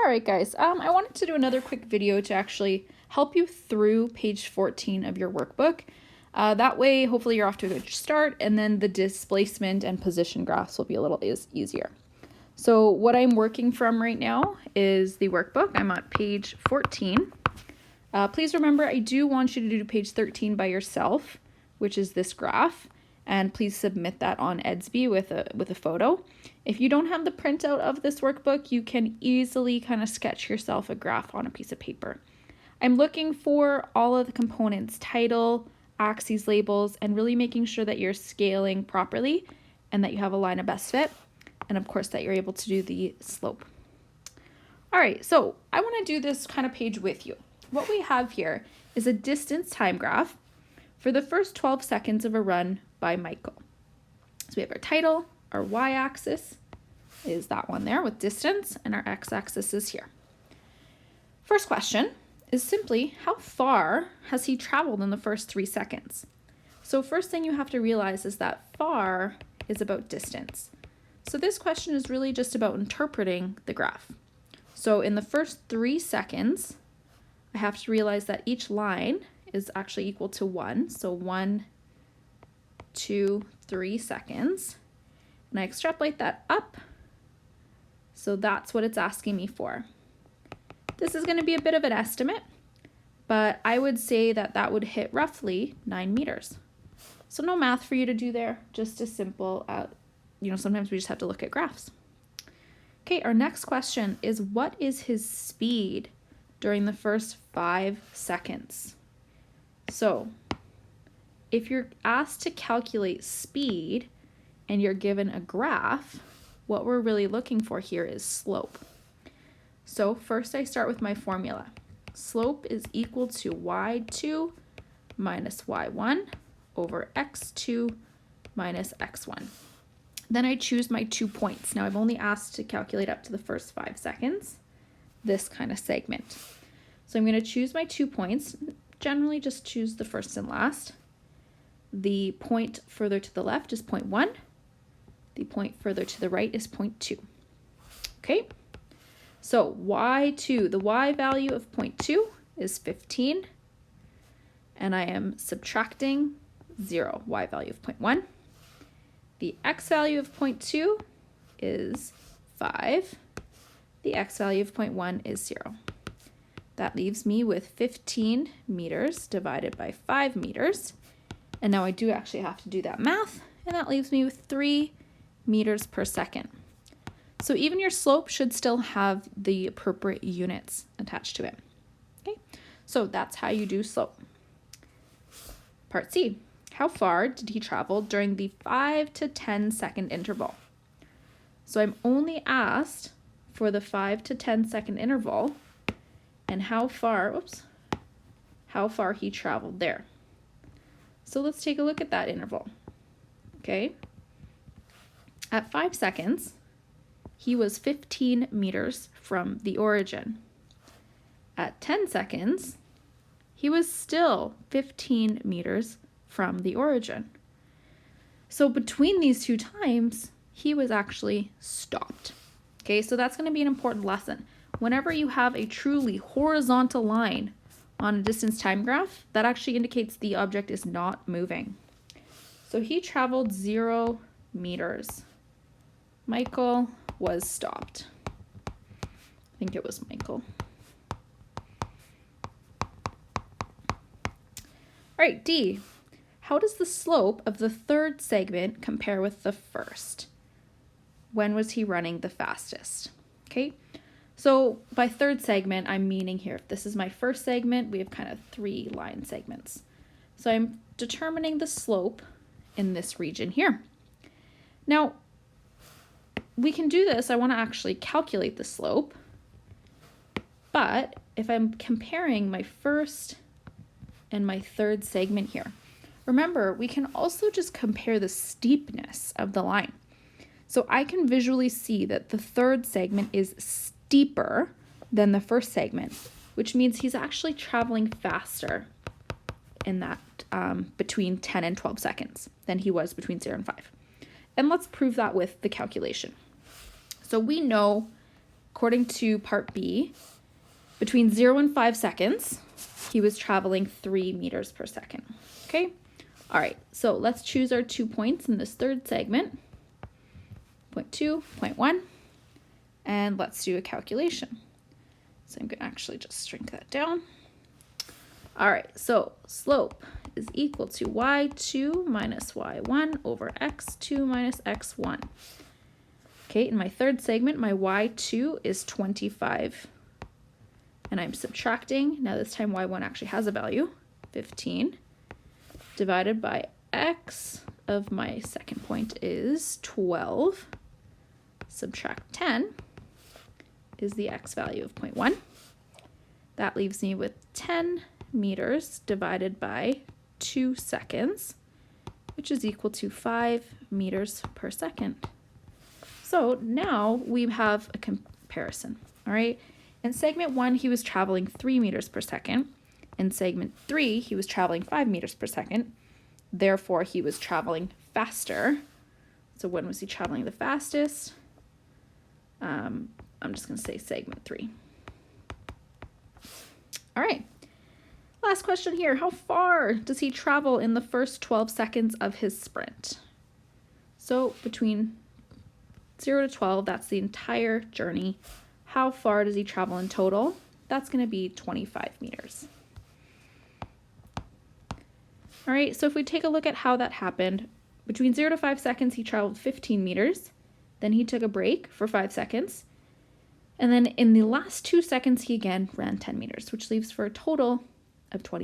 All right, guys, I wanted to do another quick video to actually help you through page 14 of your workbook. That way, hopefully you're off to a good start, and then the displacement and position graphs will be a little easier. So what I'm working from right now is the workbook. I'm on page 14. Please remember, I do want you to do page 13 by yourself, which is this graph. And please submit that on Edsby with a photo. If you don't have the printout of this workbook, you can easily kind of sketch yourself a graph on a piece of paper. I'm looking for all of the components, title, axes, labels, and really making sure that you're scaling properly and that you have a line of best fit, and of course that you're able to do the slope. All right, so I want to do this kind of page with you. What we have here is a distance time graph for the first 12 seconds of a run by Michael. So we have our title, our y-axis is that one there with distance, and our x-axis is here. First question is simply, how far has he traveled in the first 3 seconds? So first thing you have to realize is that far is about distance. So this question is really just about interpreting the graph. So in the first 3 seconds, I have to realize that each line is actually equal to 1. So 1, 2, 3 seconds. And I extrapolate that up. So that's what it's asking me for. This is going to be a bit of an estimate, but I would say that that would hit roughly 9 meters. So no math for you to do there, just as simple, sometimes we just have to look at graphs. Okay, our next question is, what is his speed during the first 5 seconds? So if you're asked to calculate speed and you're given a graph, what we're really looking for here is slope. So first I start with my formula. Slope is equal to y2 minus y1 over x2 minus x1. Then I choose my 2 points. Now I've only asked to calculate up to the first 5 seconds, this kind of segment. So I'm going to choose my 2 points. Generally just choose the first and last. The point further to the left is 0.1. The point further to the right is 0.2. Okay, so y2, the y value of 0.2 is 15. And I am subtracting 0, y value of 0.1. The x value of 0.2 is 5. The x value of 0.1 is 0. That leaves me with 15 meters divided by 5 meters. And now I do actually have to do that math, and that leaves me with 3 meters per second. So even your slope should still have the appropriate units attached to it. Okay, so that's how you do slope. Part C, how far did he travel during the 5 to 10 second interval? So I'm only asked for the 5 to 10 second interval and how far he traveled there. So let's take a look at that interval. Okay. At 5 seconds, he was 15 meters from the origin. At 10 seconds, he was still 15 meters from the origin. So between these 2 times, he was actually stopped. Okay, so that's going to be an important lesson. Whenever you have a truly horizontal line on a distance time graph, that actually indicates the object is not moving. So he traveled 0 meters. Michael was stopped. I think it was Michael. All right, D. How does the slope of the third segment compare with the first? When was he running the fastest? Okay. So by third segment, I'm meaning here, if this is my first segment, we have kind of 3 line segments. So I'm determining the slope in this region here. Now, we can do this. I want to actually calculate the slope. But if I'm comparing my first and my third segment here, remember, we can also just compare the steepness of the line. So I can visually see that the third segment is steeper than the first segment, which means he's actually traveling faster in that between 10 and 12 seconds than he was between 0 and 5. And let's prove that with the calculation. So we know according to part B, between 0 and 5 seconds, he was traveling 3 meters per second. Okay? All right, so let's choose our 2 points in this third segment. Point 2, point 1, and let's do a calculation. So I'm going to actually just shrink that down. All right, so slope is equal to y2 minus y1 over x2 minus x1. Okay, in my third segment, my y2 is 25. And I'm subtracting, now this time y1 actually has a value, 15, divided by x of my second point is 12. Subtract 10 is the x value of 0.1. That leaves me with 10 meters divided by 2 seconds, which is equal to 5 meters per second. So now we have a comparison, all right? In segment 1, he was traveling 3 meters per second. In segment 3, he was traveling 5 meters per second. Therefore, he was traveling faster. So when was he traveling the fastest? I'm just going to say segment 3. All right. Last question here. How far does he travel in the first 12 seconds of his sprint? So between 0 to 12, that's the entire journey. How far does he travel in total? That's going to be 25 meters. All right, so if we take a look at how that happened, between 0 to 5 seconds, he traveled 15 meters. Then he took a break for 5 seconds. And then in the last 2 seconds, he again ran 10 meters, which leaves for a total of 20